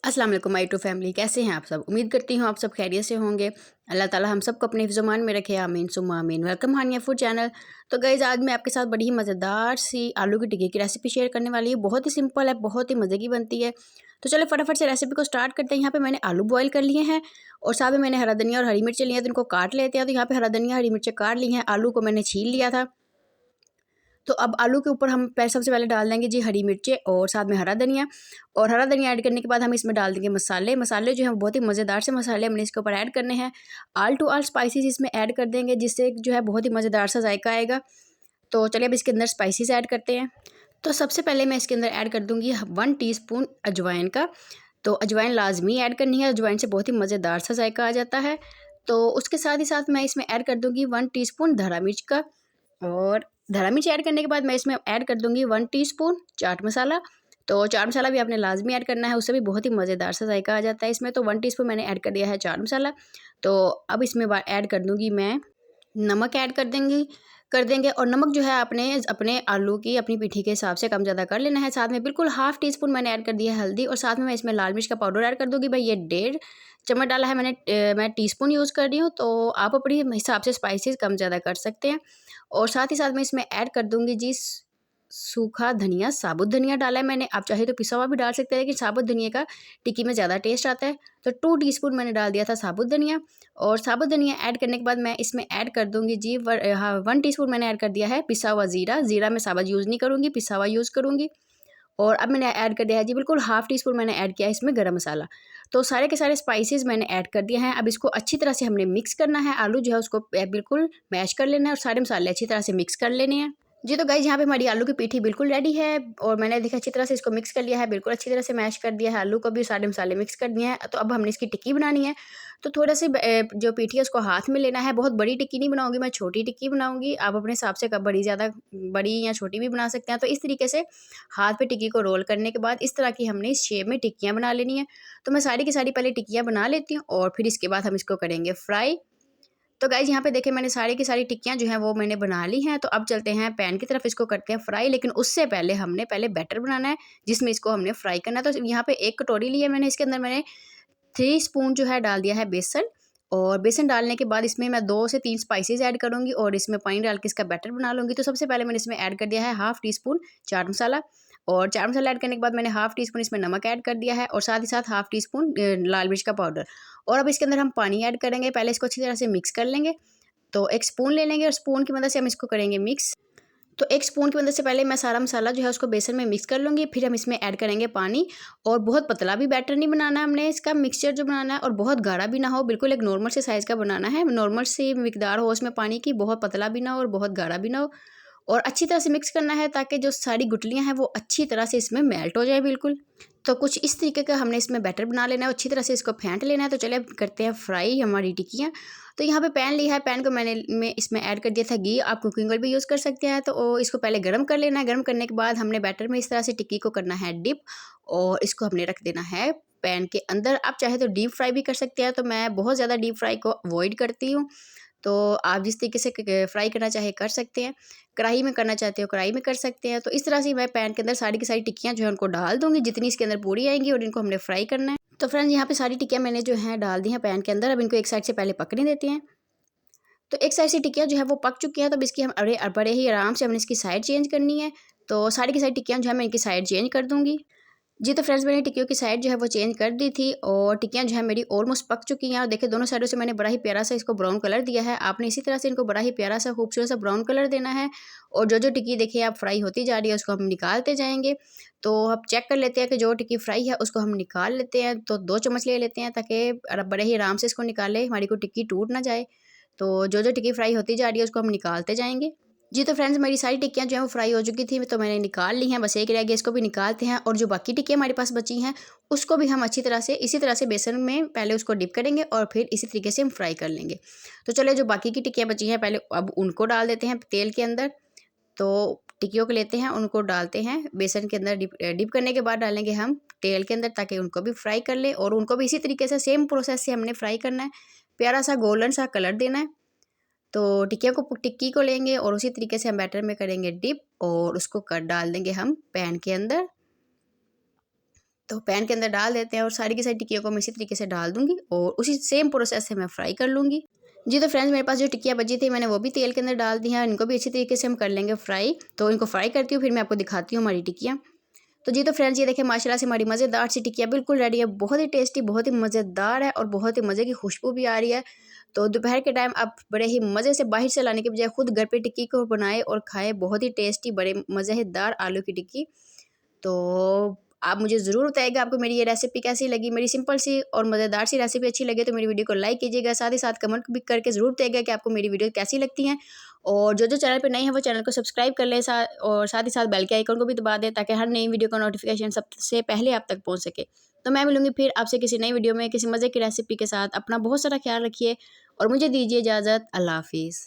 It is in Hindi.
अस्सलाम वालेकुम माय टू फैमिली। कैसे हैं आप सब? उम्मीद करती हूँ आप सब खैरियत से होंगे। अल्लाह ताला हम सबको अपने हिफ्ज़-ओ-मान में रखे, आमीन सुम्मा आमीन। वेलकम हानिया फूड चैनल। तो गाइज़ आज मैं आपके साथ बड़ी ही मज़ेदार सी आलू की टिक्की की रेसिपी शेयर करने वाली हूँ। बहुत ही सिंपल है, बहुत ही मज़े की बनती है। तो चलिए फटाफट से रेसिपी को स्टार्ट करते हैं। यहाँ पे मैंने आलू बॉयल कर लिए हैं और साथ में मैंने हरा धनिया और हरी मिर्चें ली हैं, तो इनको काट लेते हैं। तो यहाँ पे हरा धनिया हरी मिर्चें काट ली हैं, आलू को मैंने छील लिया था। तो अब आलू के ऊपर हम सबसे पहले डाल देंगे जी हरी मिर्चें और साथ में हरा धनिया। और हरा धनिया ऐड करने के बाद हम इसमें डाल देंगे मसाले। मसाले जो हैं बहुत ही मज़ेदार से मसाले हमने इसके ऊपर ऐड करने हैं। ऑल टू ऑल स्पाइसेस इसमें ऐड कर देंगे, जिससे जो है बहुत ही मज़ेदार सा जायका आएगा। तो चलिए अब इसके अंदर स्पाइसेस ऐड करते हैं। तो सबसे पहले मैं इसके अंदर ऐड कर दूँगी 1 टीस्पून अजवाइन का। तो अजवाइन लाज़मी ऐड करनी है, अजवाइन से बहुत ही मज़ेदार सा जायका आ जाता है। तो उसके साथ ही साथ मैं इसमें ऐड कर दूँगी 1 टीस्पून धरा मिर्च का। और धरा मिर्च ऐड करने के बाद मैं इसमें ऐड कर दूँगी 1 टीस्पून चाट मसाला। तो चाट मसाला भी आपने लाज़मी ऐड करना है, उससे भी बहुत ही मज़ेदार सा जायका आ जाता है इसमें। तो 1 टीस्पून मैंने ऐड कर दिया है चाट मसाला। तो अब इसमें ऐड कर दूँगी मैं नमक ऐड कर देंगे। और नमक जो है आपने अपने आलू की अपनी पीठी के हिसाब से कम ज़्यादा कर लेना है। साथ में बिल्कुल हाफ़ टीस्पून मैंने ऐड कर दिया है हल्दी और साथ में मैं इसमें लाल मिर्च का पाउडर ऐड कर दूँगी। भाई ये 1.5 चम्मच डाला है मैंने, मैं टीस्पून यूज़ कर रही हूँ, तो आप अपने हिसाब से स्पाइसेस कम ज़्यादा कर सकते हैं। और साथ ही साथ मैं इसमें ऐड कर दूँगी जी सूखा धनिया, साबुत धनिया डाला है मैंने, आप चाहे तो पिसा हुआ भी डाल सकते हैं, लेकिन साबुत धनिया का टिक्की में ज़्यादा टेस्ट आता है। तो 2 टीस्पून मैंने डाल दिया था साबुत धनिया। और साबुत धनिया ऐड करने के बाद मैं इसमें ऐड कर दूँगी जी 1 टीस्पून मैंने ऐड कर दिया है पिसा हुआ ज़ीरा। ज़ीरा मैं साबुत यूज़ नहीं करूँगी, पिसा हुआ यूज़ करूँगी। और अब मैंने ऐड कर दिया है जी बिल्कुल हाफ़ टीस्पून मैंने ऐड किया है इसमें गरम मसाला। तो सारे के सारे स्पाइसेस मैंने ऐड कर दिए हैं। अब इसको अच्छी तरह से हमने मिक्स करना है, आलू जो है उसको बिल्कुल मैश कर लेना है और सारे मसाले अच्छी तरह से मिक्स कर लेने हैं। जी तो गाइज़ यहाँ पे हमारी आलू की पीठी बिल्कुल रेडी है और मैंने देखा अच्छी तरह से इसको मिक्स कर लिया है, बिल्कुल अच्छी तरह से मैश कर दिया है, आलू को भी सारे मसाले मिक्स कर दिए हैं। तो अब हमने इसकी टिक्की बनानी है। तो थोड़ा-सी जो पीठी है उसको हाथ में लेना है, बहुत बड़ी टिक्की नहीं बनाऊँगी मैं, छोटी टिक्की बनाऊँगी। आप अपने हिसाब से कब बड़ी या छोटी भी बना सकते हैं। तो इस तरीके से हाथ पे टिक्की को रोल करने के बाद इस तरह की हमने इस शेप में टिक्कियाँ बना लेनी है। तो मैं सारी की सारी पहले टिक्कियाँ बना लेती हूँ और फिर इसके बाद हम इसको करेंगे फ्राई। तो गाइज़ यहाँ पे देखिए मैंने सारी की सारी टिक्कियाँ जो हैं वो मैंने बना ली हैं। तो अब चलते हैं पैन की तरफ, इसको करते हैं फ्राई। लेकिन उससे पहले हमने बैटर बनाना है जिसमें इसको हमने फ्राई करना है। तो यहाँ पे 1 कटोरी ली है मैंने, इसके अंदर मैंने 3 स्पून जो है डाल दिया है बेसन। और बेसन डालने के बाद इसमें मैं 2 से 3 स्पाइसेस ऐड करूँगी और इसमें पानी डाल के इसका बैटर बना लूँगी। तो सबसे पहले मैंने इसमें ऐड कर दिया है हाफ़ टीस्पून चाट मसाला। और चाट मसाला ऐड करने के बाद मैंने हाफ़ टीस्पून इसमें नमक ऐड कर दिया है और साथ ही साथ हाफ़ टीस्पून लाल मिर्च का पाउडर। और अब इसके अंदर हम पानी ऐड करेंगे, पहले इसको अच्छी तरह से मिक्स कर लेंगे। तो एक स्पून ले लेंगे और स्पून की मदद से हम इसको करेंगे मिक्स। तो एक स्पून की मदद से पहले मैं सारा मसाला जो है उसको बेसन में मिक्स कर लूँगी, फिर हम इसमें ऐड करेंगे पानी। और बहुत पतला भी बैटर नहीं बनाना है हमने, इसका मिक्सचर जो बनाना है, और बहुत गाढ़ा भी ना हो, बिल्कुल एक नॉर्मल से साइज़ का बनाना है, नॉर्मल सी मिकदार हो उसमें पानी की, बहुत पतला भी ना हो और बहुत गाढ़ा भी ना हो। और अच्छी तरह से मिक्स करना है ताकि जो सारी गुठलियाँ हैं वो अच्छी तरह से इसमें मेल्ट हो जाए बिल्कुल। तो कुछ इस तरीके का हमने इसमें बैटर बना लेना है, अच्छी तरह से इसको फेंट लेना है। तो चलिए अब करते हैं फ्राई हमारी टिक्कियाँ। तो यहाँ पे पैन लिया है, पैन को मैं इसमें ऐड कर दिया था घी, आप कुकिंग ऑयल भी यूज़ कर सकते हैं। तो इसको पहले गर्म कर लेना है, गर्म करने के बाद हमने बैटर में इस तरह से टिक्की को करना है डिप और इसको हमने रख देना है पैन के अंदर। आप चाहे तो डीप फ्राई भी कर सकते हैं, तो मैं बहुत ज़्यादा डीप फ्राई को अवॉइड करती हूँ। तो आप जिस तरीके से फ्राई करना चाहे कर सकते हैं, कढ़ाई में करना चाहते हो कढ़ाई में कर सकते हैं। तो इस तरह से मैं पैन के अंदर सारी की सारी टिक्कियाँ जो है उनको डाल दूँगी, जितनी इसके अंदर पूरी आएंगी, और इनको हमने फ्राई करना है। तो फ्रेंड्स यहाँ पे सारी टिक्कियाँ मैंने जो है डाल दी हैं पैन के अंदर। अब इनको एक साइड से पहले पकने देते हैं। तो एक साइड से टिक्कियाँ जो है वो पक चुकी हैं, तो अब इसकी हम बड़े ही आराम से हमने इसकी साइड चेंज करनी है। तो सारी की सारी टिक्कियाँ जो है मैं इनकी साइड चेंज कर दूँगी। जी तो फ्रेंड्स मैंने टिक्कियों की साइड जो है वो चेंज कर दी थी और टिक्कियाँ जो है मेरी ऑलमोस्ट पक चुकी हैं। और देखिए दोनों साइडों से मैंने बड़ा ही प्यारा सा इसको ब्राउन कलर दिया है। आपने इसी तरह से इनको बड़ा ही प्यारा सा खूबसूरत सा ब्राउन कलर देना है। और जो जो टिक्की देखिए आप फ्राई होती जा रही है उसको हम निकालते जाएंगे। तो अब चेक कर लेते हैं कि जो टिक्की फ्राई है उसको हम निकाल लेते हैं। तो 2 चम्मच ले लेते हैं ताकि बड़े ही आराम से इसको निकाले, हमारी को टिक्की टूट ना जाए। तो जो जो टिक्की फ्राई होती जा रही है उसको हम निकालते जाएंगे। जी तो फ्रेंड्स मेरी सारी टिक्कियाँ जो है वो फ्राई हो चुकी थी, तो मैंने निकाल ली हैं, बस एक रह गया, इसको भी निकालते हैं। और जो बाकी टिक्कियाँ हमारे पास बची हैं उसको भी हम अच्छी तरह से इसी तरह से बेसन में पहले उसको डिप करेंगे और फिर इसी तरीके से हम फ्राई कर लेंगे। तो चलिए जो बाकी की टिक्कियाँ बची हैं पहले अब उनको डाल देते हैं तेल के अंदर। तो टिक्कियों को लेते हैं, उनको डालते हैं बेसन के अंदर, डिप करने के बाद डालेंगे हम तेल के अंदर ताकि उनको भी फ्राई कर लें। और उनको भी इसी तरीके से सेम प्रोसेस से हमने फ्राई करना है, प्यारा सा गोल्डन सा कलर देना है। तो टिक्की को लेंगे और उसी तरीके से हम बैटर में करेंगे डिप और उसको कर डाल देंगे हम पैन के अंदर। तो पैन के अंदर डाल देते हैं और सारी की सारी टिक्कियों को मैं इसी तरीके से डाल दूँगी और उसी सेम प्रोसेस से मैं फ्राई कर लूँगी। जी, तो फ्रेंड्स मेरे पास जो टिक्कियाँ बची थी मैंने वो भी तेल के अंदर डाल दी हैं। इनको भी अच्छी तरीके से हम कर लेंगे फ्राई। तो इनको फ्राई करती हूँ, फिर मैं आपको दिखाती हूँ हमारी टिक्कियाँ। तो जी, तो फ्रेंड्स ये देखिए माशाल्लाह से हमारी मज़ेदार सी टिक्कियाँ बिल्कुल रेडी है। बहुत ही टेस्टी, बहुत ही मज़ेदार है और बहुत ही मज़े की खुशबू भी आ रही है। तो दोपहर के टाइम आप बड़े ही मज़े से बाहर से लाने के बजाय खुद घर पे टिक्की को बनाएँ और खाएँ। बहुत ही टेस्टी, बड़े मज़ेदार आलू की टिक्की। तो आप मुझे ज़रूर बताइएगा आपको मेरी ये रेसिपी कैसी लगी। मेरी सिंपल सी और मज़ेदार सी रेसिपी अच्छी लगे तो मेरी वीडियो को लाइक कीजिएगा। साथ ही साथ कमेंट भी करके ज़रूर बताइएगा कि आपको मेरी वीडियो कैसी लगती हैं। और जो चैनल पे नए हैं वो चैनल को सब्सक्राइब कर लें और साथ ही साथ बेल के आइकन को भी दबा दें ताकि हर नई वीडियो का नोटिफिकेशन सबसे पहले आप तक पहुँच सके। तो मैं मिलूँगी फिर आपसे किसी नई वीडियो में किसी मज़े की रेसिपी के साथ। अपना बहुत सारा ख्याल रखिए और मुझे दीजिए इजाज़त। अल्लाह हाफ़िज़।